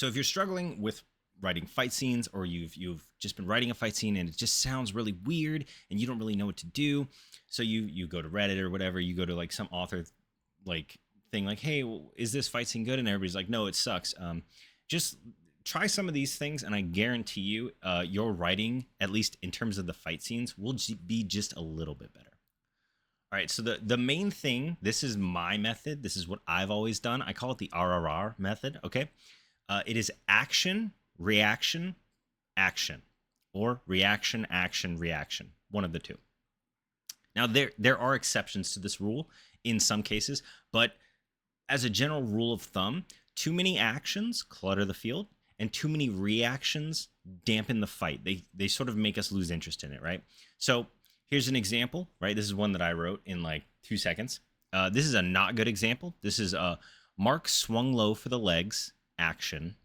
So if you're struggling with writing fight scenes, or you've just been writing a fight scene and it just sounds really weird and you don't really know what to do, so you go to Reddit or whatever, you go to like some author like thing like, hey, is this fight scene good? And everybody's like, no, it sucks. Just try some of these things, and I guarantee you, your writing, at least in terms of the fight scenes, will be just a little bit better. All right, so the main thing, this is my method. This is what I've always done. I call it the RRR method. Okay, it is action, reaction, action, or reaction, action, reaction. One of the two. Now there are exceptions to this rule in some cases, but as a general rule of thumb, too many actions clutter the field, and too many reactions dampen the fight. They sort of make us lose interest in it, right? So here's an example, right? This is one that I wrote in like 2 seconds. This is a not good example. This is Mark swung low for the legs, action,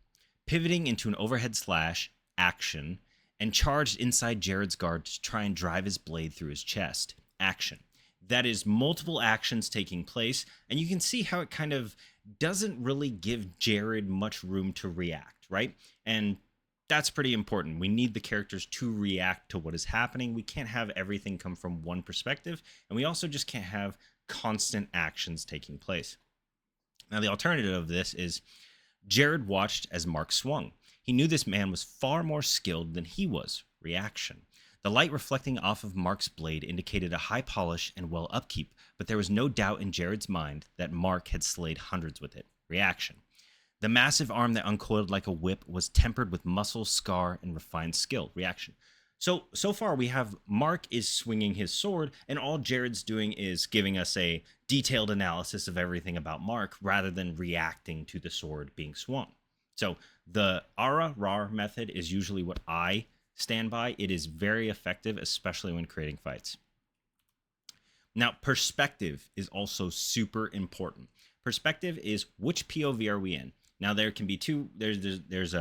pivoting into an overhead slash, action, and charged inside Jared's guard to try and drive his blade through his chest, action. That is multiple actions taking place, and you can see how it kind of doesn't really give Jared much room to react, right? And that's pretty important. We need the characters to react to what is happening. We can't have everything come from one perspective, and we also just can't have constant actions taking place. Now, the alternative of this is Jared watched as Mark swung. He knew this man was far more skilled than he was, reaction. The light reflecting off of Mark's blade indicated a high polish and well upkeep, but there was no doubt in Jared's mind that Mark had slayed hundreds with it. Reaction. The massive arm that uncoiled like a whip was tempered with muscle, scar, and refined skill. Reaction. So far we have Mark is swinging his sword, and all Jared's doing is giving us a detailed analysis of everything about Mark rather than reacting to the sword being swung. So the Ara Rar method is usually what I stand by. It is very effective, especially when creating fights. Now, perspective is also super important. Perspective is which POV are we in? Now, there can be two. There's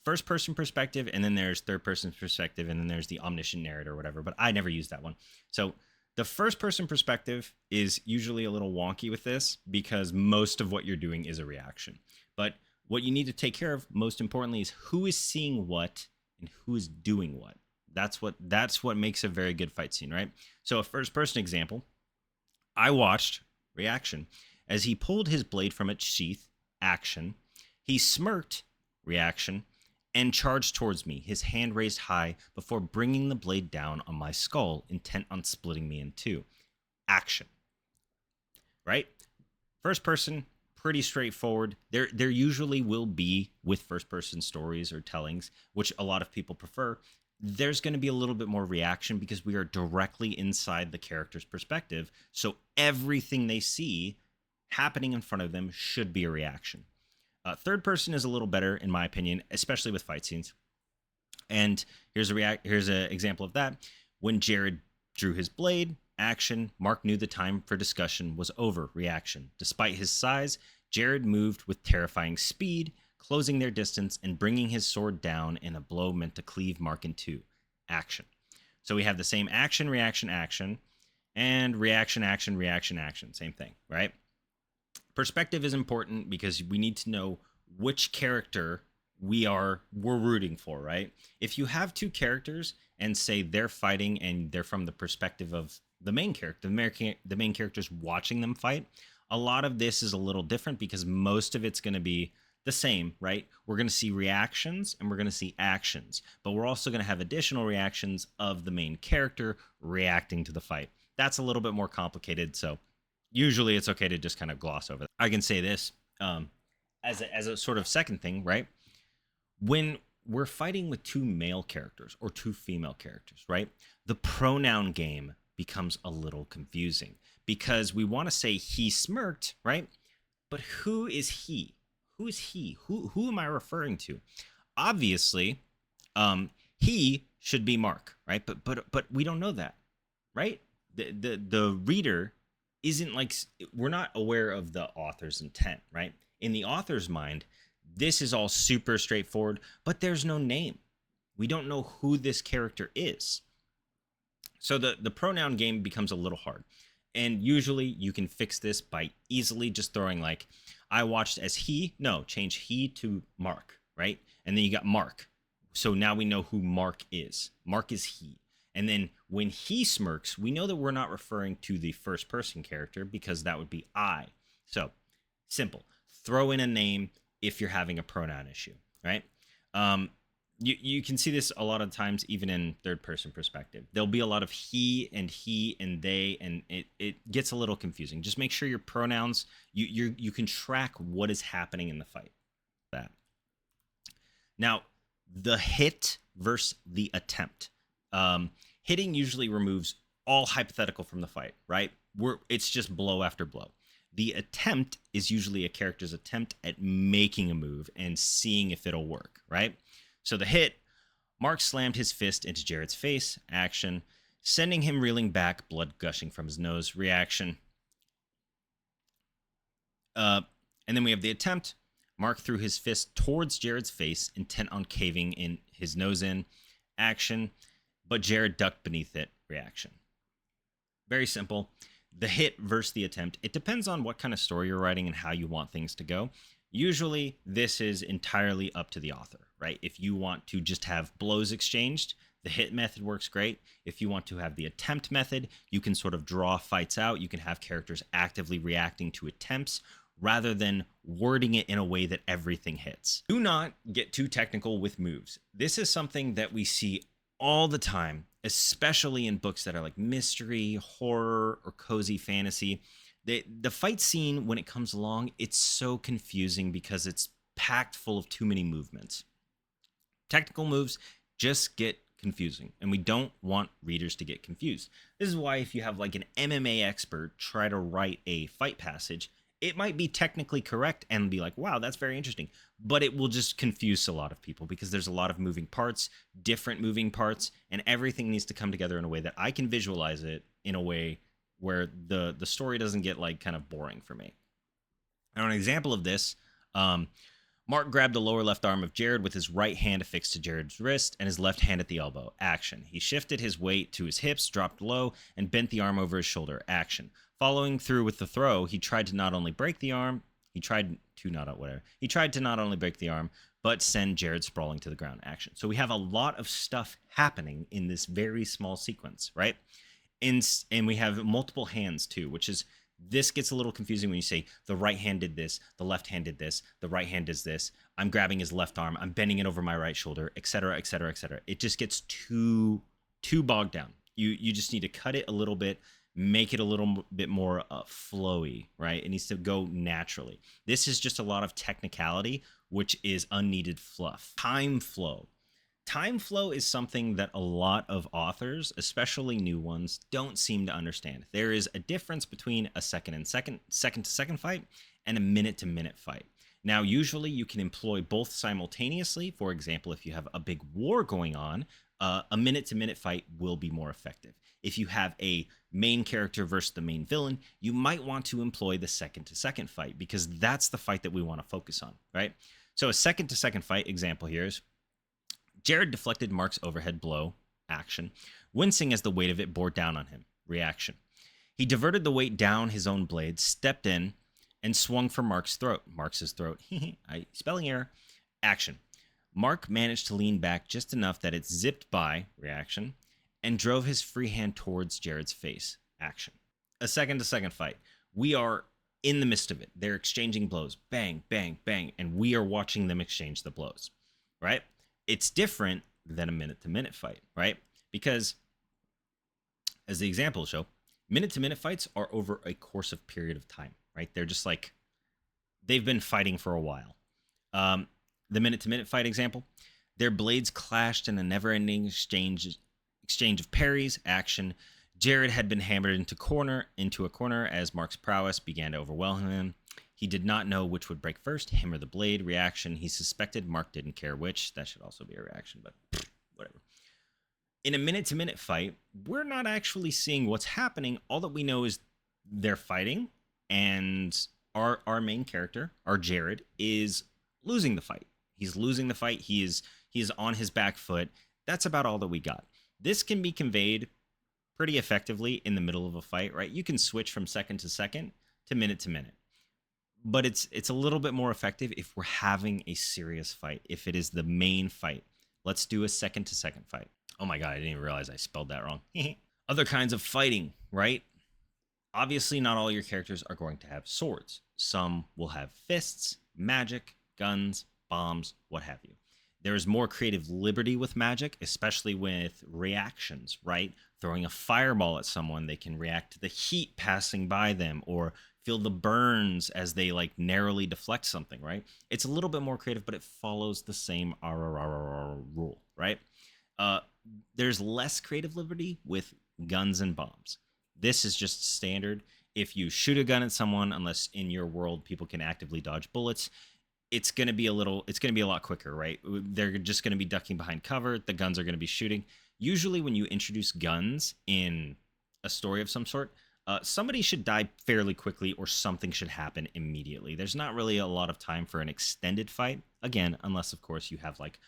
first person perspective, and then there's third person perspective, and then there's the omniscient narrator or whatever. But I never use that one. So the first person perspective is usually a little wonky with this because most of what you're doing is a reaction. But what you need to take care of most importantly is who is seeing what and who is doing what. That's what makes a very good fight scene, right? So a first person example, I watched reaction as he pulled his blade from its sheath, action. He smirked, reaction, and charged towards me, his hand raised high before bringing the blade down on my skull, intent on splitting me in two. Action. Right? First person, pretty straightforward. There usually will be, with first person stories or tellings, which a lot of people prefer, there's going to be a little bit more reaction because we are directly inside the character's perspective. So everything they see happening in front of them should be a reaction. Third person is a little better, in my opinion, especially with fight scenes. And here's an example of that. When Jared drew his blade, action, Mark knew the time for discussion was over, reaction. Despite his size, Jared moved with terrifying speed, closing their distance and bringing his sword down in a blow meant to cleave Mark in two, action. So we have the same action, reaction, action, and reaction, action, reaction, action. Same thing, right? Perspective is important because we need to know which character we're rooting for, right? If you have two characters and say they're fighting and they're from the perspective of the main character, the main character's watching them fight, a lot of this is a little different because most of it's going to be the same, right? We're going to see reactions and we're going to see actions, but we're also going to have additional reactions of the main character reacting to the fight. That's a little bit more complicated, so usually it's okay to just kind of gloss over that. I can say this as a sort of second thing, right? When we're fighting with two male characters or two female characters, right? The pronoun game becomes a little confusing because we want to say he smirked, right? But who is he? Who is he? Who am I referring to? Obviously, he should be Mark, right? But we don't know that, right? The reader isn't like, we're not aware of the author's intent, right? In the author's mind, this is all super straightforward, but there's no name. We don't know who this character is. So the pronoun game becomes a little hard. And usually you can fix this by easily just throwing like, I watched as he, no, change he to Mark, right? And then you got Mark. So now we know who Mark is. Mark is he. And then when he smirks, we know that we're not referring to the first person character because that would be I. So simple. Throw in a name if you're having a pronoun issue, right? You can see this a lot of times even in third person perspective. There'll be a lot of he and they, and it gets a little confusing. Just make sure your pronouns, you can track what is happening in the fight. That. Now, the hit versus the attempt. Hitting usually removes all hypothetical from the fight, right? It's just blow after blow. The attempt is usually a character's attempt at making a move and seeing if it'll work, right? So the hit, Mark slammed his fist into Jared's face, action, sending him reeling back, blood gushing from his nose, reaction. And then we have the attempt. Mark threw his fist towards Jared's face, intent on caving in his nose in, action, but Jared ducked beneath it, reaction. Very simple. The hit versus the attempt. It depends on what kind of story you're writing and how you want things to go. Usually, this is entirely up to the author, right? If you want to just have blows exchanged, the hit method works great. If you want to have the attempt method, you can sort of draw fights out. You can have characters actively reacting to attempts rather than wording it in a way that everything hits. Do not get too technical with moves. This is something that we see all the time, especially in books that are like mystery, horror, or cozy fantasy. The fight scene, when it comes along, it's so confusing because it's packed full of too many movements. Technical moves just get confusing, and we don't want readers to get confused. This is why if you have like an MMA expert try to write a fight passage, it might be technically correct and be like, wow, that's very interesting. But it will just confuse a lot of people because there's a lot of moving parts, different moving parts, and everything needs to come together in a way that I can visualize it in a way where the story doesn't get like kind of boring for me. Now, an example of this, Mark grabbed the lower left arm of Jared with his right hand affixed to Jared's wrist and his left hand at the elbow. Action. He shifted his weight to his hips, dropped low, and bent the arm over his shoulder. Action. Following through with the throw, he tried to not only break the arm, he tried to not only break the arm, but send Jared sprawling to the ground. Action. So we have a lot of stuff happening in this very small sequence, right? And we have multiple hands too, which is, this gets a little confusing when you say the right hand did this, the left hand did this, the right hand does this, I'm grabbing his left arm, I'm bending it over my right shoulder, etc., etc., etc. It just gets too bogged down. You just need to cut it a little bit, make it a little bit more flowy, right? It needs to go naturally. This is just a lot of technicality, which is unneeded fluff. Time flow. Time flow is something that a lot of authors, especially new ones, don't seem to understand. There is a difference between a second to second fight and a minute to minute fight. Now, usually you can employ both simultaneously. For example, if you have a big war going on, a minute to minute fight will be more effective. If you have a main character versus the main villain, you might want to employ the second to second fight because that's the fight that we want to focus on, right? So a second to second fight example here is Jared deflected Mark's overhead blow, action, wincing as the weight of it bore down on him, reaction. He diverted the weight down his own blade, stepped in, and swung for Mark's throat. Spelling error, action. Mark managed to lean back just enough that it zipped by, reaction, and drove his free hand towards Jared's face, action. A second to second fight. We are in the midst of it. They're exchanging blows, bang, bang, bang, and we are watching them exchange the blows, right? It's different than a minute to minute fight, right? Because as the example show, minute to minute fights are over a course of period of time, right? They're just like, they've been fighting for a while. The minute to minute fight example, their blades clashed in a never ending exchange of parries, action. Jared had been hammered into a corner as Mark's prowess began to overwhelm him. He did not know which would break first, him or the blade, reaction. He suspected Mark didn't care which. That should also be a reaction, but whatever. In a minute to minute fight, we're not actually seeing what's happening. All that we know is they're fighting, and our main character, our Jared, is losing the fight. He's losing the fight. He is on his back foot. That's about all that we got. This can be conveyed pretty effectively in the middle of a fight, right? You can switch from second to second to minute to minute. but it's a little bit more effective if we're having a serious fight. If it is the main fight, let's do a second to second fight. Oh my god, I didn't even realize I spelled that wrong. Other kinds of fighting, right? Obviously, not all your characters are going to have swords. Some will have fists, magic, guns, bombs, what have you. There is more creative liberty with magic, especially with reactions, right? Throwing a fireball at someone, they can react to the heat passing by them or feel the burns as they like narrowly deflect something, right? It's a little bit more creative, but it follows the same rule, right? Uh, there's less creative liberty with guns and bombs. This is just standard. If you shoot a gun at someone, unless in your world people can actively dodge bullets, it's going to be a lot quicker, right? They're just going to be ducking behind cover. The guns are going to be shooting. Usually when you introduce guns in a story of some sort, somebody should die fairly quickly or something should happen immediately. There's not really a lot of time for an extended fight. Again, unless of course you have like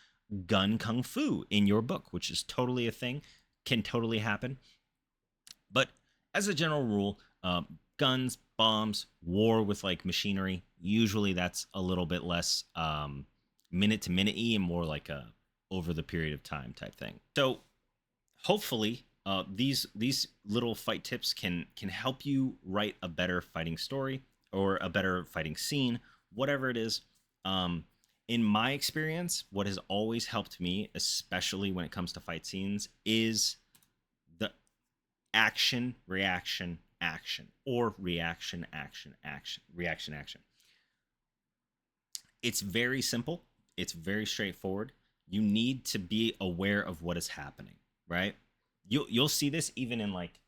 gun kung fu in your book, which is totally a thing, can totally happen. But as a general rule, guns, bombs, war with like machinery, usually that's a little bit less minute to minute y and more like a over the period of time type thing. So hopefully these little fight tips can help you write a better fighting story or a better fighting scene, whatever it is. In my experience, what has always helped me, especially when it comes to fight scenes, is the action, reaction, action, or reaction, action, action, reaction, action. It's very simple. It's very straightforward. You need to be aware of what is happening, right? You'll see this even in like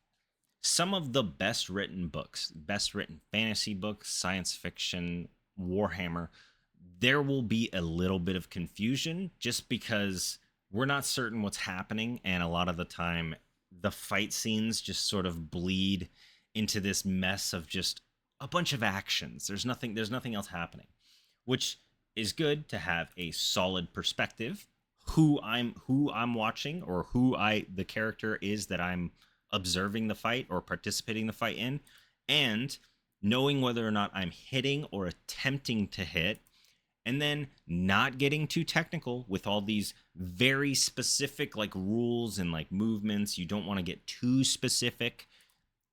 some of the best written books, best written fantasy books, science fiction, Warhammer. There will be a little bit of confusion just because we're not certain what's happening, and a lot of the time the fight scenes just sort of bleed into this mess of just a bunch of actions. There's nothing else happening, which is good to have a solid perspective who I'm watching or who I the character is that I'm observing the fight or participating in the fight in, and knowing whether or not I'm hitting or attempting to hit, and then not getting too technical with all these very specific like rules and like movements. You don't want to get too specific,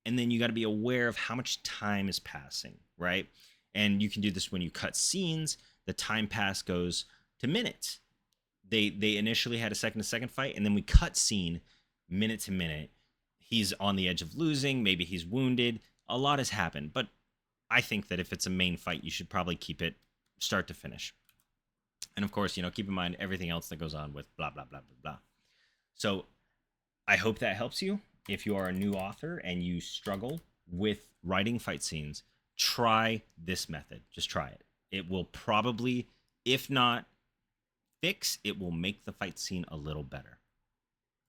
and then you got to be aware of how much time is passing, right? And you can do this when you cut scenes. The time pass goes to minutes. They initially had a second to second fight, and then we cut scene minute to minute. He's on the edge of losing, maybe he's wounded. A lot has happened, but I think that if it's a main fight, you should probably keep it start to finish. And of course, keep in mind everything else that goes on with blah blah blah blah blah. So I hope that helps you. If you are a new author and you struggle with writing fight scenes, try this method. Just try it. It will probably, if not fix, it will make the fight scene a little better.